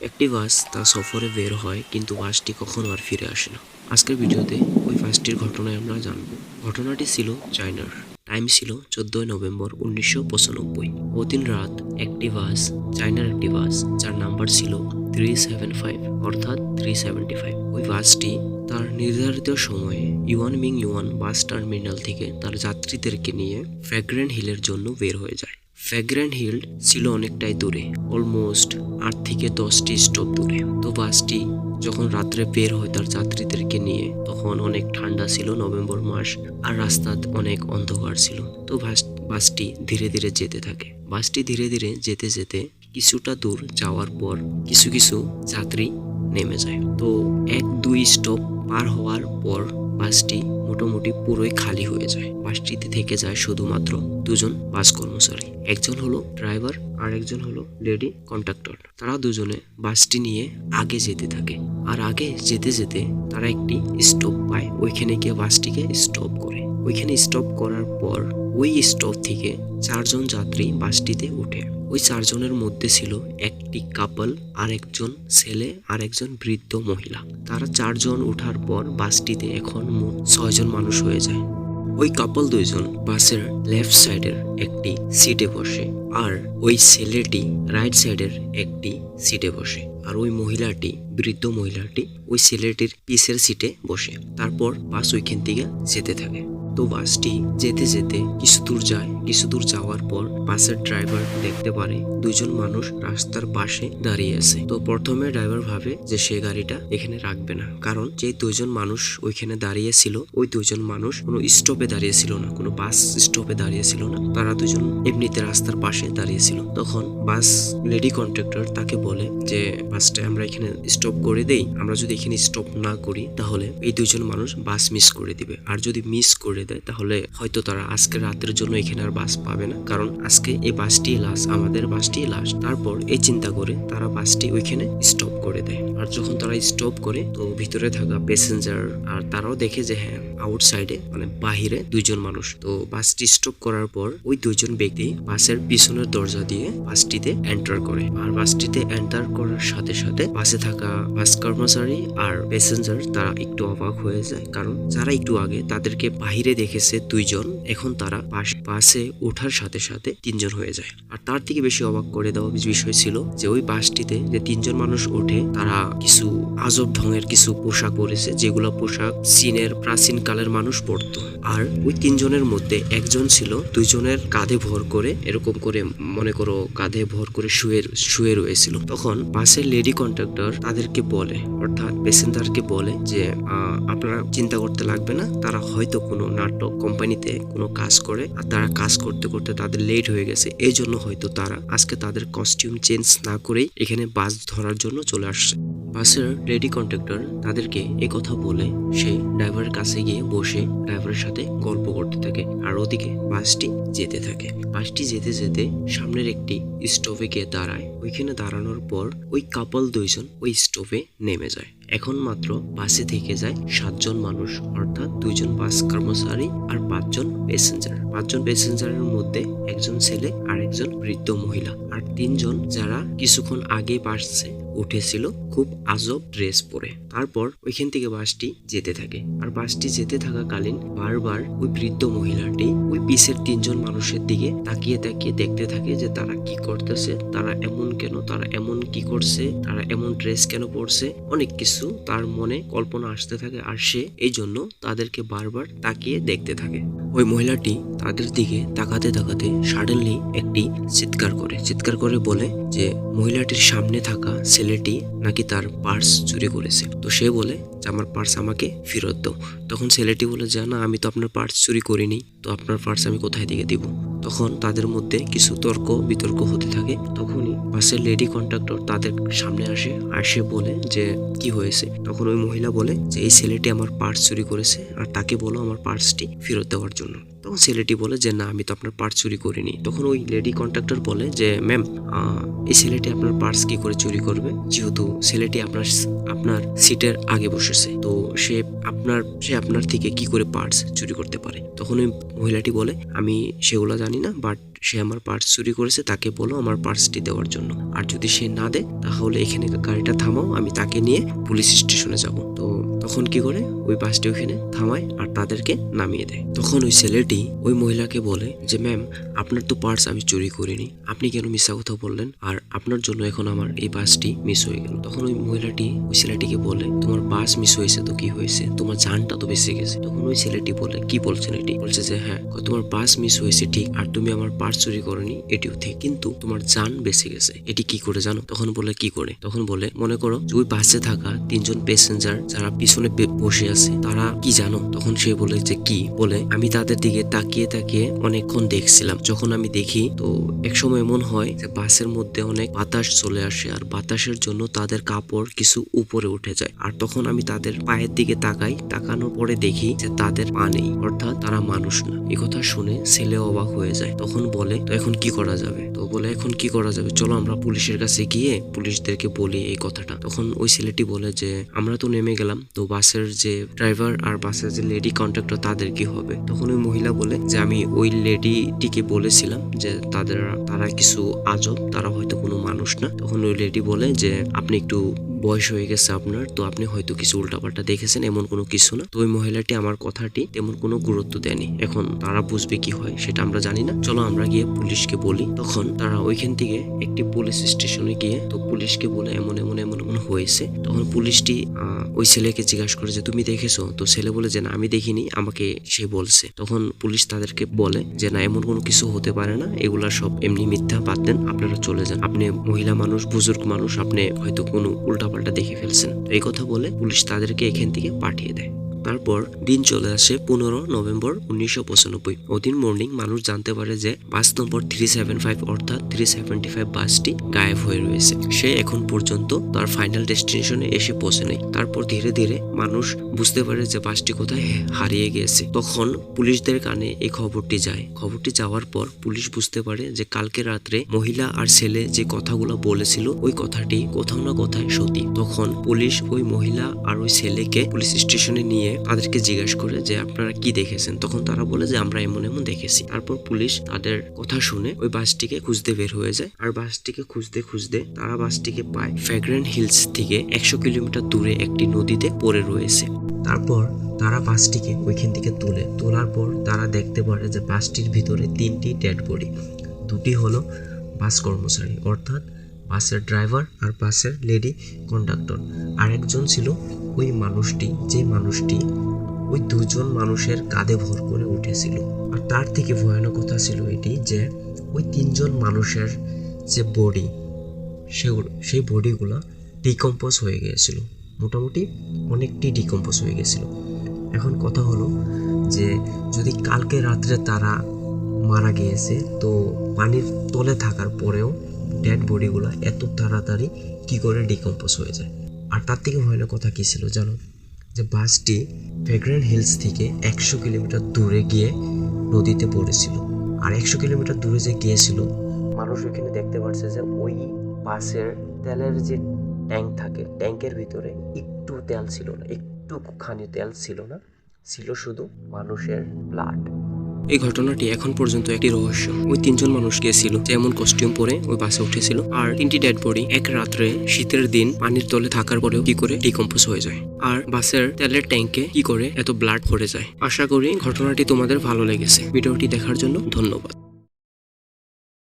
একটি বাস তার সফরে বের হয়, কিন্তু বাসটি কখনো আর ফিরে আসে না। আজকের ভিডিওতে ওই বাসটির ঘটনায় আমরা জানব। ঘটনাটি ছিল চায়নার। টাইম ছিল 14 নভেম্বর 1995। ওদিন রাত একটি বাস, চায়নার একটি বাস, যার নাম্বার ছিল 375 অর্থাৎ 375। ওই বাসটি তার নির্ধারিত সময়ে ইউয়ান বাস টার্মিনাল থেকে তার যাত্রীদেরকে নিয়ে ফ্র্যাগ্রেন্ট হিলের জন্য বের হয়ে যায়। ফ্র্যাগ্রেন্ট হিল ছিল অনেকটাই দূরে, অলমোস্ট 8 থেকে 10টি স্টপ দূরে। তো বাসটি যখন রাত্রে বের হয় তার যাত্রীদেরকে নিয়ে, তখন অনেক ঠান্ডা ছিল, নভেম্বর মাস, আর রাস্তা অনেক অন্ধকার ছিল। তো বাসটি ধীরে ধীরে যেতে থাকে। বাসটি ধীরে ধীরে যেতে যেতে কিছুটা দূর যাওয়ার পর কিছু কিছু যাত্রী নেমে যায়। তো 1-2 স্টপ পার হওয়ার পর বাসটি মোটামুটি পুরোই খালি হয়ে যায়। বাসটিতে থেকে যায় শুধুমাত্র দুজন বাস কর্মচারী, একজন হলো ড্রাইভার আর একজন হলো লেডি কন্ডাক্টর। তারা দুজনে বাসটি নিয়ে আগে যেতে থাকে, আর আগে যেতে যেতে তারা একটি স্টপ পায়। ওইখানে গিয়ে বাসটিকে স্টপ করে। ওইখানে স্টপ করার পর ওই স্টপ থেকে 4 জন যাত্রী বাসটিতে উঠে। ওই 4 জনের মধ্যে ছিল একটি কাপল, আর একজন ছেলে, আর একজন বৃদ্ধ মহিলা। তারা 4 জন উঠার পর বাসটিতে এখন মোট 6 জন মানুষ হয়ে যায়। ওই কাপল 2 জন বাসের লেফট সাইডের একটি সিটে বসে, আর ওই ছেলেটি রাইট সাইডের একটি সিটে বসে, আর ওই মহিলাটি, বৃদ্ধ মহিলাটি, ওই ছেলেটির পিছের সিটে বসে। তারপর বাস ওইখান থেকে যেতে থাকে। তো বাসটি যেতে যেতে কিছু দূর যায়। কিছু দূর যাওয়ার পর বাসের ড্রাইভার দেখতে পারে 2 জন মানুষ রাস্তার পাশে দাঁড়িয়ে আছে। তো প্রথমে ড্রাইভার ভাবে যে সে গাড়িটা এখানে রাখবে না, কারণ যে 2 জন মানুষ ওইখানে দাঁড়িয়ে ছিল, ওই 2 জন মানুষ কোনো স্টপে দাঁড়িয়ে ছিল না, কোনো বাস স্টপে দাঁড়িয়ে ছিল না। তারা 2 জন এমনিতে রাস্তার পাশে দাঁড়িয়ে ছিল। তখন বাস লেডি কন্ট্রাক্টর তাকে বলে যে বাসটা আমরা এখানে স্টপ করে দেই। আমরা যদি এখানে স্টপ না করি তাহলে এই 2 জন মানুষ বাস মিস করে দিবে, আর যদি মিস করে দেয় তাহলে হয়তো তারা আজকে রাতের জন্য এখানে আর বাস পাবে না, কারণ আজকে এই বাসটি লাস্ট, আমাদের বাসটি লাস্ট। তারপর এই চিন্তা করে তারা বাসটি ওইখানে স্টপ করে দেয়। আর যখন তারা স্টপ করে, তো ভিতরে থাকা প্যাসেঞ্জার আর তারাও দেখে যে হ্যাঁ, আউটসাইডে মানে বাহিরে 2 জন মানুষ। তো বাসটি স্টপ করার পর ওই 2 জন ব্যক্তি বাসের পিছনের দরজা দিয়ে বাসটিতে এন্টার করে। আর বাসটিতে এন্টার করার সাথে সাথে বাসে থাকা বাস কর্মচারী আর প্যাসেঞ্জার তারা একটু অবাক হয়ে যায়, কারণ যারা একটু আগে তাদেরকে বাহিরে দেখেছে 2 জন, এখন তারা বাসে ওঠার সাথে সাথে 3 জন হয়ে যায়। আর তার থেকে বেশি অবাক করে দেওয়া বিষয় ছিল যে ওই বাসটিতে যে 3 জন মানুষ ওঠে, তারা কিছু আজব ঢঙের কিছু পোশাক পরেছে, যেগুলো পোশাক চীনের প্রাচীন কালের মানুষ পরতো। আর ওই 3 জনের মধ্যে একজন ছিল 2 জনের কাঁধে ভর করে, এরকম করে মনে করো কাঁধে ভর করে শুয়ে রয়েছিল। তখন বাসের লেডি কন্ডাক্টর তাদেরকে বলে, অর্থাৎ প্যাসেঞ্জারকে বলে যে আপনারা চিন্তা করতে লাগবে না, তারা হয়তো কোনো নাটক কোম্পানিতে কোনো কাজ করে, আর তারা কাজ করতে করতে তাদের লেট হয়ে গেছে, এই জন্য হয়তো তারা আজকে তাদের কস্টিউম চেঞ্জ না করেই এখানে বাস ধরার জন্য চলে আসছে। বাসের লেডি কন্ডাক্টর তাদেরকে এই কথা বলে সে ড্রাইভারের কাছে গিয়ে বসে ড্রাইভারের সাথে গল্প করতে থাকে, আর ওদিকে বাসটি যেতে থাকে। বাসটি যেতে যেতে সামনের একটি স্টপে গিয়ে দাঁড়ায়। ওইখানে দাঁড়ানোর পর ওই কাপল 2 জন ওই স্টপে নেমে যায়। এখন মাত্র বাসে থেকে যায় 7 জন মানুষ, অর্থাৎ 2 জন বাস কর্মচারী আর 5 জন প্যাসেঞ্জার। 5 জন প্যাসেঞ্জারের মধ্যে একজন ছেলে আর একজন বৃদ্ধ মহিলা, আর 3 জন যারা কিছুক্ষণ আগে বাসে উঠেছিল খুব আজব ড্রেস পরে। তারপর ওইখান থেকে বাসটি যেতে থাকে। আর বাসটি যেতে থাকাকালীন বারবার ওই বৃদ্ধ মহিলাটি ওই পিছের 3 জন মানুষের দিকে তাকিয়ে তাকিয়ে দেখতে থাকে যে তারা কি করতেছে, তারা এমন কেন, তারা এমন কি করছে, তারা এমন ড্রেস কেন পরছে, অনেক কিছু তার মনে কল্পনা আসতে থাকে। আর সে এই জন্য তাদেরকে বারবার তাকিয়ে দেখতে থাকে। ওই মহিলাটি তাদের দিকে তাকাতে তাকাতে সাডেনলি একটি চিৎকার করে বলে যে মহিলাটির সামনে থাকা ছেলেটি নাকি তার পার্স চুরি করেছে। তো সে বলে যে আমার পার্স আমাকে ফেরত দাও। তখন ছেলেটি বলে যে না, আমি তো আপনার পার্স চুরি করিনি, তো আপনার পার্স আমি কোথায় থেকে দিব। তখন তাদের মধ্যে কিছু তর্ক বিতর্ক হতে থাকে। তখনই বাসের লেডি কন্ডাক্টর তাদের সামনে আসে বলে যে কি হয়েছে। তখন ওই মহিলা বলে যে এই ছেলেটি আমার পার্স চুরি করেছে, আর তাকে বলো আমার পার্সটি ফেরত দেওয়ার জন্য। জন্য। তখন ছেলেটি বলে যে না, আমি তো আপনার পার্স চুরি করিনি। তখন ওই লেডি কন্ট্রাক্টর বলে যে ম্যাম, এই ছেলেটি আপনার পার্স কি করে চুরি করবে, যেহেতু ছেলেটি আপনার সিটের আগে বসেছে, তো সে আপনার থেকে কি করে পার্স চুরি করতে পারে। তখন ওই মহিলাটি বলে আমি সেগুলো জানি না, বাট সে আমার পার্স চুরি করেছে, তাকে বলো আমার পার্সটি দেওয়ার জন্য। আর যদি সে না দেয় তাহলে এখানে গাড়িটা থামাও, আমি তাকে নিয়ে পুলিশ স্টেশনে যাব। তো তখন কি করে ওই বাসটি ওখানে থামায় আর তাদেরকে নামিয়ে দেয়। তখন ওই ছেলেটি ওই মহিলাকে বলে যে ম্যাম, আপনার তো পার্স আমি চুরি করিনি, আপনি কেন মিথ্যা কথা বললেন, আর আপনার জন্য এখন আমার এই বাসটি মিস হয়ে গেল। তখন ওই মহিলাটি ওই ছেলেটিকে বলে তোমার বাস মিস হয়েছে তো কি হয়েছে, তোমার জানটা তো বেঁচে গেছে। তখন ওই ছেলেটি বলে কি বলছেন এটি, বলছে যে হ্যাঁ, তোমার বাস মিস হয়েছে ঠিক, আর তুমি আমার পার্স চুরি করনি এটিও ঠিক, কিন্তু তোমার জান বেঁচে গেছে। এটি কি করে জানো? তখন বলে কি করে? তখন বলে মনে করো ওই বাসে থাকা 3 জন প্যাসেঞ্জার যারা পিছনে বসে আছে তারা কি জানো? তখন সে বলে যে কি, বলে আমি তাদের দিকে তাকিয়ে তাকিয়ে অনেকক্ষণ দেখছিলাম। যখন আমি দেখি তো এক সময় এমন হয় যে বাসের মধ্যে অনেক বাতাস চলে আসে, আর বাতাসের জন্য তাদের কাপড় কিছু উপরে উঠে যায়, আর তখন আমি তাদের পায়ের দিকে তাকাই, তাকানোর পরে দেখি যে তাদের পা নেই, অর্থাৎ তারা মানুষ না। এই কথা শুনে ছেলে অবাক হয়ে যায়। তখন বলে তো এখন কি করা যাবে? তো বলে এখন কি করা যাবে, চলো আমরা পুলিশের কাছে গিয়ে পুলিশদেরকে বলি এই কথাটা। তখন ওই ছেলেটি বলে যে আমরা তো নেমে গেলাম, তো বাসের যে ড্রাইভার আর বাসের যে লেডি কন্ডাক্টর তাদের কি হবে? তখন ওই মহিলা বলে যে আমি ওই লেডিটিকে বলেছিলাম যে তারা কিছু আজব, তারা হয়তো কোনো মানুষ না। তখন ওই লেডি বলে যে আপনি একটু বয়স হয়ে গেছে আপনার, তো আপনি হয়তো কিছু উল্টাপাল্টা দেখেছেন, এমন কোনো কিছু না। তো ওই মহিলাটি আমার কথাটি তেমন কোনো গুরুত্ব দেয়নি। এখন তারা বুঝবে কি হয় সেটা আমরা জানি না, চলো আমরা গিয়ে পুলিশকে বলি। তখন তারা ওইখান থেকে একটি পুলিশ স্টেশনে গিয়ে তো পুলিশকে বলে এমন এমন এমন এমন হয়েছে। তখন পুলিশটি ওই ছেলেকে জিজ্ঞাসা করে যে তুমি দেখেছো? তো ছেলে বলে যে না, আমি দেখিনি, আমাকে সে বলছে। তখন পুলিশ তাদেরকে বলে যে না, এমন কোনো কিছু হতে পারে না, এগুলা সব এমনি মিথ্যা, বাদ দেন, আপনারা চলে যান, আপনি মহিলা মানুষ, বুজুর্গ মানুষ, আপনি হয়তো কোনো উল্টাপাল্টা দেখে ফেলছেন। এই কথা বলে পুলিশ তাদেরকে এখান থেকে পাঠিয়ে দেয়। তারপর দিন চলে আসে 15 নভেম্বর 1995। ওদিন মর্নিং মানুষ জানতে পারে যে বাস নম্বর 375 অর্থাৎ 375 বাসটি গায়েব হয়ে রয়েছে। সে এখন পর্যন্ত তার ফাইনাল ডেস্টিনেশনে এসে পৌঁছে নেই। তারপর ধীরে ধীরে মানুষ বুঝতে পারে যে বাসটি কোথায় হারিয়ে গিয়েছে। তখন পুলিশদের কানে এই খবরটি যায়। খবরটি যাওয়ার পর পুলিশ বুঝতে পারে যে কালকে রাত্রে মহিলা আর ছেলে যে কথাগুলো বলেছিল ওই কথাটি কোথাও না কোথায় সত্যি। তখন পুলিশ ওই মহিলা আর ওই ছেলেকে পুলিশ স্টেশনে নিয়ে তাদেরকে জিজ্ঞাসা করে যে আপনারা কি দেখেছেন। তখন তারা বলে যে আমরা এমন এমন দেখেছি। তারপর পুলিশ তাদের কথা শুনে ওই বাসটিকে খুঁজতে বের হয়ে যায়, আর বাসটিকে খুঁজতে খুঁজতে তারা বাসটিকে পায় ফ্র্যাগ্রেন্ট হিলস থেকে 100 কিলোমিটার দূরে একটি নদীতে পড়ে রয়েছে। তারপর তারা বাসটিকে ওইখান থেকে তোলার পর তারা দেখতে পারে যে বাসটির ভিতরে 3টি ডেড বডি। 2টি হলো বাস কর্মচারী অর্থাৎ বাসের ড্রাইভার আর বাসের লেডি কন্ডাক্টর, আর একজন ছিল ওই মানুষটি, যে মানুষটি ওই 2 জন মানুষের কাঁধে ভর করে উঠেছিল। আর তার থেকে ভয়ানক কথা ছিল এটি যে ওই 3 জন মানুষের যে বডি, সেই বডিগুলো ডিকম্পোজ হয়ে গিয়েছিল, মোটামুটি অনেকটি ডিকম্পোজ হয়ে গেছিল। এখন কথা হলো যে যদি কালকে রাত্রে তারা মারা গিয়েছে, তো পানির তলে থাকার পরেও ডেড বডিগুলো এত তাড়াতাড়ি কি করে ডিকম্পোজ হয়ে যায়। আর তার থেকে ভয়ানক কথা কি ছিল জানো? যে বাসটি ফ্র্যাগ্রেন্ট হিলস থেকে 100 কিলোমিটার দূরে গিয়ে নদীতে পড়েছিল। আর 100 কিলোমিটার দূরে যে গিয়েছিল, মানুষ ওইখানে দেখতে পাচ্ছে যে ওই বাসের তেলের যে ট্যাঙ্ক থাকে, ট্যাঙ্কের ভিতরে একটু তেল ছিল না, একটুখানি তেল ছিল না, ছিল শুধু মানুষের ব্লাড। এই ঘটনাটি এখন পর্যন্ত একটি রহস্য। ওই 3 জন মানুষ গিয়েছিল, যেমন কস্টিউম পরে ওই বাসে উঠেছিল, আর 3টি ডেড বডি এক রাত্রে শীতের দিন পানির তলে থাকার পরেও কি করে ডিকম্পোজ হয়ে যায়, আর বাসের তেলের ট্যাঙ্কে কি করে এত ব্লাড ভরে যায়। আশা করি ঘটনাটি তোমাদের ভালো লেগেছে। ভিডিওটি দেখার জন্য ধন্যবাদ।